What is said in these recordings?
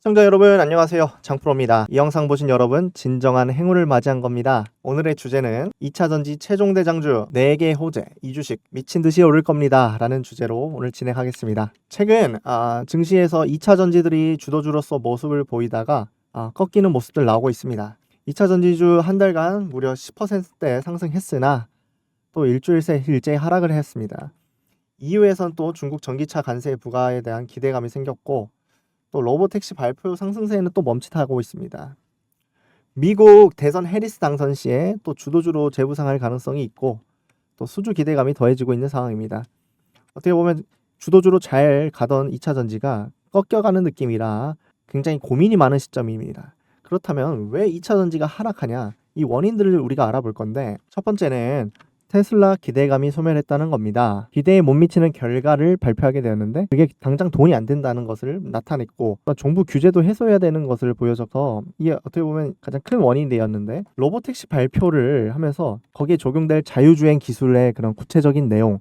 시청자 여러분 안녕하세요. 장프로입니다. 이 영상 보신 여러분 진정한 행운을 맞이한 겁니다. 오늘의 주제는 2차전지 최종 대장주 4개 호재, 이 주식 미친 듯이 오를 겁니다 라는 주제로 오늘 진행하겠습니다. 최근 증시에서 2차전지들이 주도주로서 모습을 보이다가 꺾이는 모습들 나오고 있습니다. 2차전지주 한 달간 무려 10%대 상승했으나 또 일주일 새 일제히 하락을 했습니다. 이후에선 또 중국 전기차 관세 부과에 대한 기대감이 생겼고 또 로보택시 발표 상승세는 또 멈칫하고 있습니다. 미국 대선 해리스 당선 시에 또 주도주로 재부상할 가능성이 있고 또 수주 기대감이 더해지고 있는 상황입니다. 어떻게 보면 주도주로 잘 가던 2차전지가 꺾여가는 느낌이라 굉장히 고민이 많은 시점입니다. 그렇다면 왜 2차전지가 하락하냐? 이 원인들을 우리가 알아볼 건데 첫 번째는 테슬라 기대감이 소멸했다는 겁니다. 기대에 못 미치는 결과를 발표하게 되었는데 그게 당장 돈이 안 된다는 것을 나타냈고 정부 규제도 해소해야 되는 것을 보여줘서 이게 어떻게 보면 가장 큰 원인이 되었는데 로보택시 발표를 하면서 거기에 적용될 자유주행 기술의 그런 구체적인 내용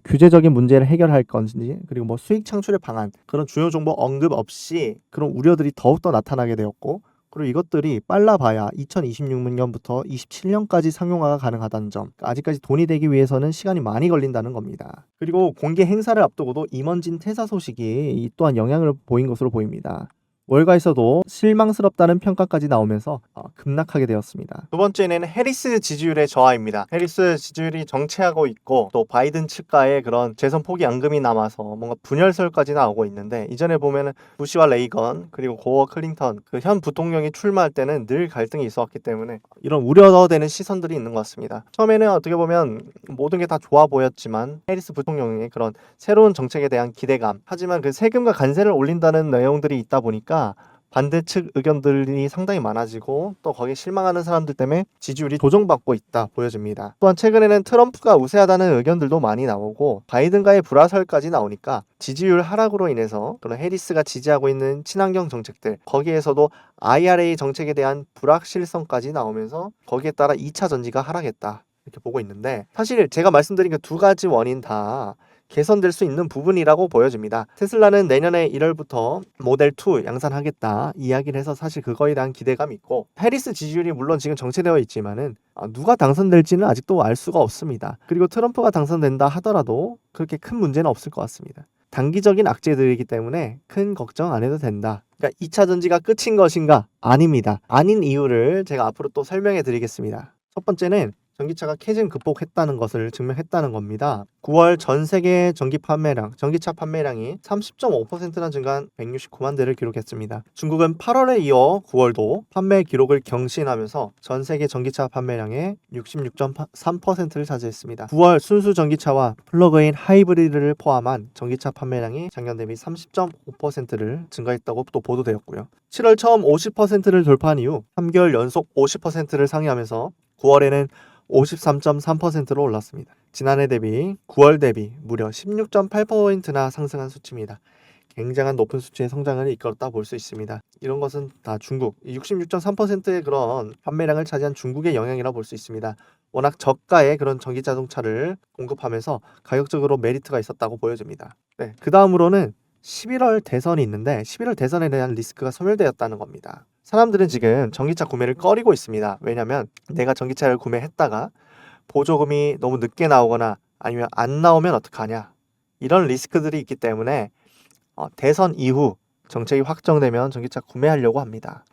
규제적인 문제를 해결할 건지 그리고 수익 창출의 방안 그런 주요 정보 언급 없이 그런 우려들이 더욱더 나타나게 되었고 그리고 이것들이 빨라봐야 2026년부터 27년까지 상용화가 가능하다는 점. 아직까지 돈이 되기 위해서는 시간이 많이 걸린다는 겁니다. 그리고 공개 행사를 앞두고도 임원진 퇴사 소식이 또한 영향을 보인 것으로 보입니다. 월가에서도 실망스럽다는 평가까지 나오면서 급락하게 되었습니다. 두 번째는 해리스 지지율의 저하입니다. 해리스 지지율이 정체하고 있고 또 바이든 측과의 그런 재선 포기 앙금이 남아서 뭔가 분열설까지 나오고 있는데 이전에 보면은 부시와 레이건 그리고 고어 클린턴 그 현 부통령이 출마할 때는 늘 갈등이 있었기 때문에 이런 우려되는 시선들이 있는 것 같습니다. 처음에는 어떻게 보면 모든 게 다 좋아 보였지만 해리스 부통령의 그런 새로운 정책에 대한 기대감 하지만 그 세금과 관세를 올린다는 내용들이 있다 보니까 반대 측 의견들이 상당히 많아지고 또 거기에 실망하는 사람들 때문에 지지율이 조정받고 있다 보여집니다. 또한 최근에는 트럼프가 우세하다는 의견들도 많이 나오고 바이든과의 불화설까지 나오니까 지지율 하락으로 인해서 그런 해리스가 지지하고 있는 친환경 정책들 거기에서도 IRA 정책에 대한 불확실성까지 나오면서 거기에 따라 2차 전지가 하락했다 이렇게 보고 있는데 사실 제가 말씀드린 그 두 가지 원인 다 개선될 수 있는 부분이라고 보여집니다. 테슬라는 내년에 1월부터 모델 2 양산하겠다 이야기를 해서 사실 그거에 대한 기대감이 있고 해리스 지지율이 물론 지금 정체되어 있지만은 누가 당선될지는 아직도 알 수가 없습니다. 그리고 트럼프가 당선된다 하더라도 그렇게 큰 문제는 없을 것 같습니다. 단기적인 악재들이기 때문에 큰 걱정 안 해도 된다. 그러니까 2차 전지가 끝인 것인가? 아닙니다. 아닌 이유를 제가 앞으로 또 설명해 드리겠습니다. 첫 번째는 전기차가 캐즘 극복했다는 것을 증명했다는 겁니다. 9월 전 세계 전기차 판매량이 30.5%나 증가한 169만 대를 기록했습니다. 중국은 8월에 이어 9월도 판매 기록을 경신하면서 전 세계 전기차 판매량의 66.3%를 차지했습니다. 9월 순수 전기차와 플러그인 하이브리드를 포함한 전기차 판매량이 작년 대비 30.5%를 증가했다고 또 보도되었고요. 7월 처음 50%를 돌파한 이후 3개월 연속 50%를 상회하면서 9월에는 53.3%로 올랐습니다. 지난해 대비 9월 대비 무려 16.8%나 상승한 수치입니다. 굉장한 높은 수치의 성장을 이끌었다 볼 수 있습니다. 이런 것은 다 중국, 66.3%의 그런 판매량을 차지한 중국의 영향이라 볼 수 있습니다. 워낙 저가의 그런 전기자동차를 공급하면서 가격적으로 메리트가 있었다고 보여집니다. 네, 그 다음으로는 11월 대선이 있는데 11월 대선에 대한 리스크가 소멸되었다는 겁니다. 사람들은 지금 전기차 구매를 꺼리고 있습니다. 왜냐하면 내가 전기차를 구매했다가 보조금이 너무 늦게 나오거나 아니면 안 나오면 어떡하냐 이런 리스크들이 있기 때문에 대선 이후 정책이 확정되면 전기차 구매하려고 합니다.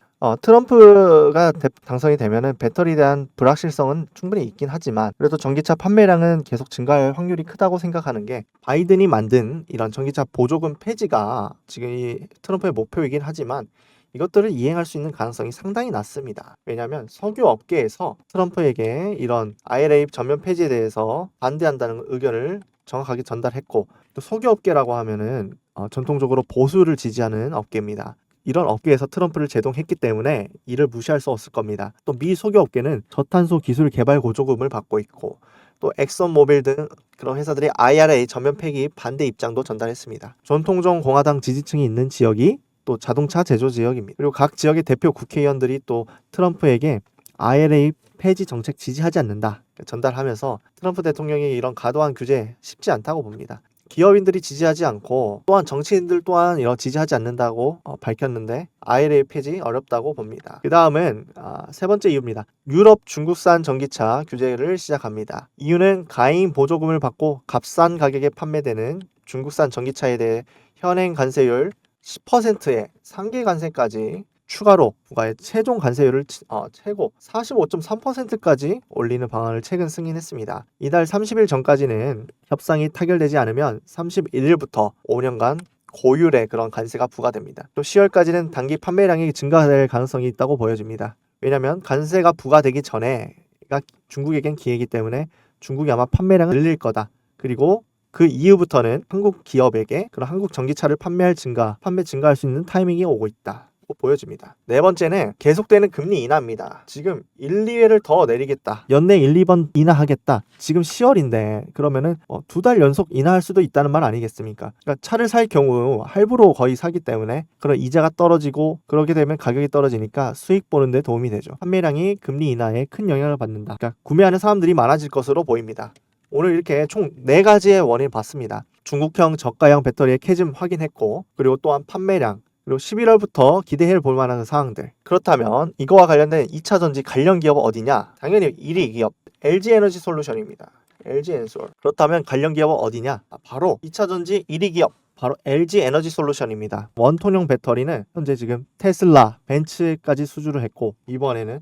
트럼프가 당선이 되면은 배터리에 대한 불확실성은 충분히 있긴 하지만 그래도 전기차 판매량은 계속 증가할 확률이 크다고 생각하는 게 바이든이 만든 이런 전기차 보조금 폐지가 지금 이 트럼프의 목표이긴 하지만 이것들을 이행할 수 있는 가능성이 상당히 낮습니다. 왜냐하면 석유 업계에서 트럼프에게 이런 IRA 전면 폐지에 대해서 반대한다는 의견을 정확하게 전달했고 또 석유 업계라고 하면은 전통적으로 보수를 지지하는 업계입니다. 이런 업계에서 트럼프를 제동했기 때문에 이를 무시할 수 없을 겁니다. 또 미 석유 업계는 저탄소 기술 개발 보조금을 받고 있고 또 엑선모빌 등 그런 회사들이 IRA 전면 폐기 반대 입장도 전달했습니다. 전통적 공화당 지지층이 있는 지역이 또 자동차 제조 지역입니다. 그리고 각 지역의 대표 국회의원들이 또 트럼프에게 IRA 폐지 정책 지지하지 않는다 전달하면서 트럼프 대통령이 이런 과도한 규제 쉽지 않다고 봅니다. 기업인들이 지지하지 않고 또한 정치인들 또한 이런 지지하지 않는다고 밝혔는데 IRA 폐지 어렵다고 봅니다. 그 다음은 세 번째 이유입니다. 유럽 중국산 전기차 규제를 시작합니다. 이유는 가임 보조금을 받고 값싼 가격에 판매되는 중국산 전기차에 대해 현행 관세율 10%의 상계 관세까지 추가로 부과해 최종 관세율을 최고 45.3%까지 올리는 방안을 최근 승인했습니다. 이달 30일 전까지는 협상이 타결되지 않으면 31일부터 5년간 고율의 그런 관세가 부과됩니다. 또 10월까지는 단기 판매량이 증가될 가능성이 있다고 보여집니다. 왜냐하면 관세가 부과되기 전에가 중국에겐 기회이기 때문에 중국이 아마 판매량을 늘릴 거다. 그리고 그 이후부터는 한국 기업에게 그런 한국 전기차를 판매 증가할 수 있는 타이밍이 오고 있다. 보여집니다. 네 번째는 계속되는 금리 인하입니다. 지금 1, 2회를 더 내리겠다. 연내 1, 2번 인하하겠다. 지금 10월인데 그러면은 2달 연속 인하할 수도 있다는 말 아니겠습니까? 그러니까 차를 살 경우 할부로 거의 사기 때문에 그런 이자가 떨어지고 그렇게 되면 가격이 떨어지니까 수익 보는 데 도움이 되죠. 판매량이 금리 인하에 큰 영향을 받는다. 그러니까 구매하는 사람들이 많아질 것으로 보입니다. 오늘 이렇게 총 4가지의 원인을 봤습니다. 중국형 저가형 배터리의 캐즘 확인했고 그리고 또한 판매량 그리고 11월부터 기대해 볼 만한 사항들. 그렇다면 이거와 관련된 2차전지 관련 기업은 어디냐? 당연히 1위 기업 LG에너지 솔루션입니다. LG엔솔. 그렇다면 관련 기업은 어디냐? 바로 2차전지 1위 기업 바로 LG에너지 솔루션입니다. 원통형 배터리는 현재 지금 테슬라, 벤츠까지 수주를 했고 이번에는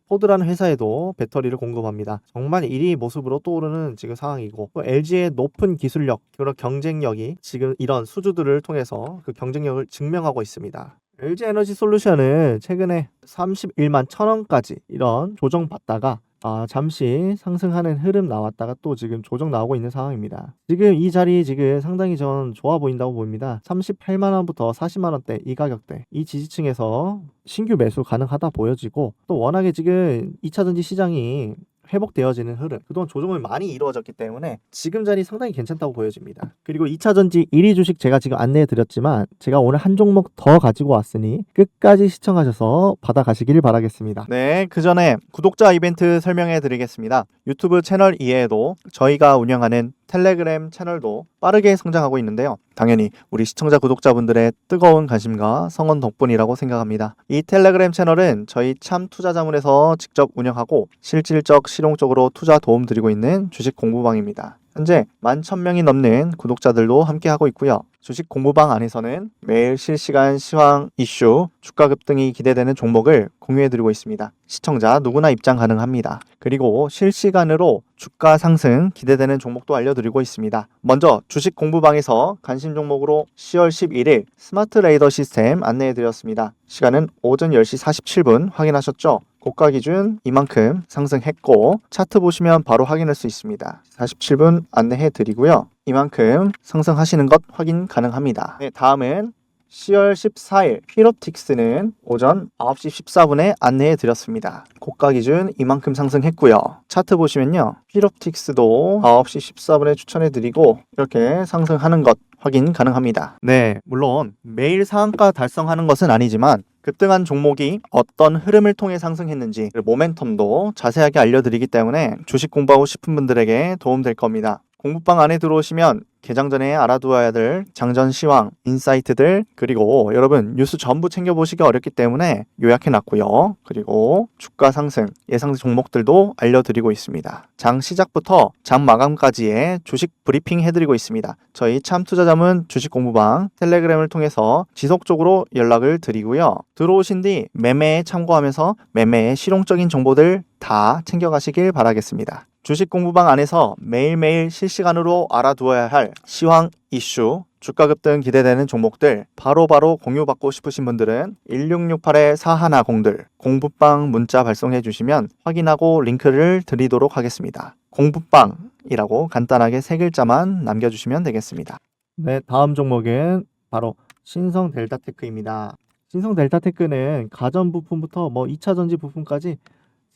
포드라는 회사에도 배터리를 공급합니다. 정말 1위 모습으로 떠오르는 지금 상황이고 또 LG의 높은 기술력, 그리고 경쟁력이 지금 이런 수주들을 통해서 그 경쟁력을 증명하고 있습니다. LG에너지 솔루션은 최근에 31만 1,000원까지 이런 조정받다가 잠시 상승하는 흐름 나왔다가 또 지금 조정 나오고 있는 상황입니다. 지금 이 자리 지금 상당히 전 좋아 보인다고 봅니다. 38만 원부터 40만 원대 이 가격대 이 지지층에서 신규 매수 가능하다 보여지고 또 워낙에 지금 2차전지 시장이 회복되어지는 흐름 그동안 조정을 많이 이루어졌기 때문에 지금 자리 상당히 괜찮다고 보여집니다. 그리고 2차전지 1위 주식 제가 지금 안내해 드렸지만 제가 오늘 한 종목 더 가지고 왔으니 끝까지 시청하셔서 받아가시길 바라겠습니다. 네, 그 전에 구독자 이벤트 설명해 드리겠습니다. 유튜브 채널 이외에도 저희가 운영하는 텔레그램 채널도 빠르게 성장하고 있는데요. 당연히 우리 시청자 구독자분들의 뜨거운 관심과 성원 덕분이라고 생각합니다. 이 텔레그램 채널은 저희 참 투자자문에서 직접 운영하고 실질적 실용적으로 투자 도움 드리고 있는 주식 공부방입니다. 현재 11,000명이 넘는 구독자들도 함께하고 있고요. 주식 공부방 안에서는 매일 실시간 시황 이슈, 주가 급등이 기대되는 종목을 공유해드리고 있습니다. 시청자 누구나 입장 가능합니다. 그리고 실시간으로 주가 상승 기대되는 종목도 알려드리고 있습니다. 먼저 주식 공부방에서 관심 종목으로 10월 11일 스마트 레이더 시스템 안내해드렸습니다. 시간은 오전 10시 47분 확인하셨죠? 고가 기준 이만큼 상승했고 차트 보시면 바로 확인할 수 있습니다. 47분 안내해 드리고요. 이만큼 상승하시는 것 확인 가능합니다. 네, 다음은 10월 14일 필옵틱스는 오전 9시 14분에 안내해 드렸습니다. 고가 기준 이만큼 상승했고요. 차트 보시면요. 필옵틱스도 9시 14분에 추천해 드리고 이렇게 상승하는 것 확인 가능합니다. 네, 물론 매일 상한가 달성하는 것은 아니지만 급등한 종목이 어떤 흐름을 통해 상승했는지 모멘텀도 자세하게 알려드리기 때문에 주식 공부하고 싶은 분들에게 도움될 겁니다. 공부방 안에 들어오시면 개장 전에 알아두어야 될 장전 시황, 인사이트들 그리고 여러분 뉴스 전부 챙겨보시기 어렵기 때문에 요약해놨고요. 그리고 주가 상승, 예상 종목들도 알려드리고 있습니다. 장 시작부터 장 마감까지의 주식 브리핑 해드리고 있습니다. 저희 참투자자문 주식 공부방 텔레그램을 통해서 지속적으로 연락을 드리고요. 들어오신 뒤 매매에 참고하면서 매매의 실용적인 정보들 다 챙겨가시길 바라겠습니다. 주식 공부방 안에서 매일매일 실시간으로 알아두어야 할 시황 이슈, 주가 급등 기대되는 종목들 바로바로 공유받고 싶으신 분들은 1668-4110들 공부방 문자 발송해 주시면 확인하고 링크를 드리도록 하겠습니다. 공부방이라고 간단하게 3글자만 남겨주시면 되겠습니다. 네, 다음 종목은 바로 신성델타테크입니다. 신성델타테크는 가전부품부터 2차전지 부품까지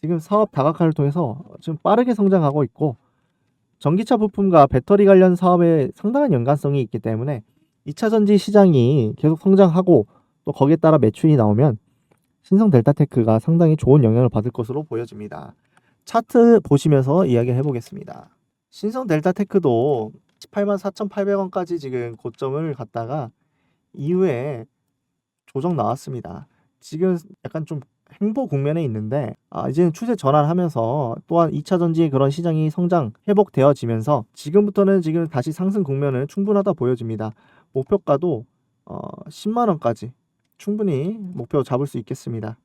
지금 사업 다각화를 통해서 지금 빠르게 성장하고 있고 전기차 부품과 배터리 관련 사업에 상당한 연관성이 있기 때문에 2차전지 시장이 계속 성장하고 또 거기에 따라 매출이 나오면 신성델타테크가 상당히 좋은 영향을 받을 것으로 보여집니다. 차트 보시면서 이야기를 해보겠습니다. 신성델타테크도 184,800원까지 지금 고점을 갔다가 이후에 조정 나왔습니다. 지금 약간 좀 횡보 국면에 있는데 이제는 추세 전환하면서 또한 2차 전지의 그런 시장이 성장 회복되어지면서 지금부터는 지금 다시 상승 국면은 충분하다 보여집니다. 목표가도 10만 원까지 충분히 목표 잡을 수 있겠습니다.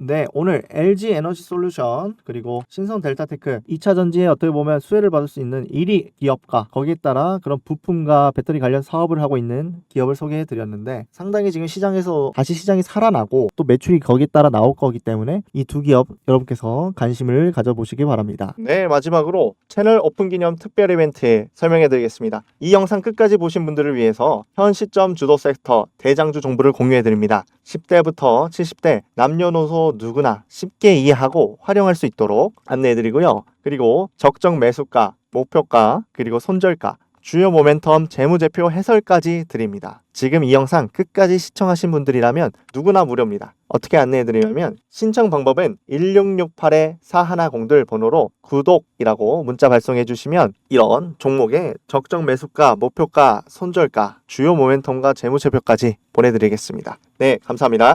네, 오늘 LG 에너지 솔루션 그리고 신성 델타테크 2차 전지에 어떻게 보면 수혜를 받을 수 있는 1위 기업가 거기에 따라 그런 부품과 배터리 관련 사업을 하고 있는 기업을 소개해 드렸는데 상당히 지금 시장에서 다시 시장이 살아나고 또 매출이 거기에 따라 나올 거기 때문에 이 두 기업 여러분께서 관심을 가져보시기 바랍니다. 네, 마지막으로 채널 오픈 기념 특별 이벤트 설명해 드리겠습니다. 이 영상 끝까지 보신 분들을 위해서 현 시점 주도 섹터 대장주 정보를 공유해 드립니다. 10대부터 70대 남녀노소 누구나 쉽게 이해하고 활용할 수 있도록 안내해드리고요. 그리고 적정 매수가, 목표가, 그리고 손절가, 주요 모멘텀 재무제표 해설까지 드립니다. 지금 이 영상 끝까지 시청하신 분들이라면 누구나 무료입니다. 어떻게 안내해드리냐면 신청 방법은 1668410들 번호로 구독이라고 문자 발송해 주시면 이런 종목의 적정 매수가, 목표가, 손절가, 주요 모멘텀과 재무제표까지 보내드리겠습니다. 네, 감사합니다.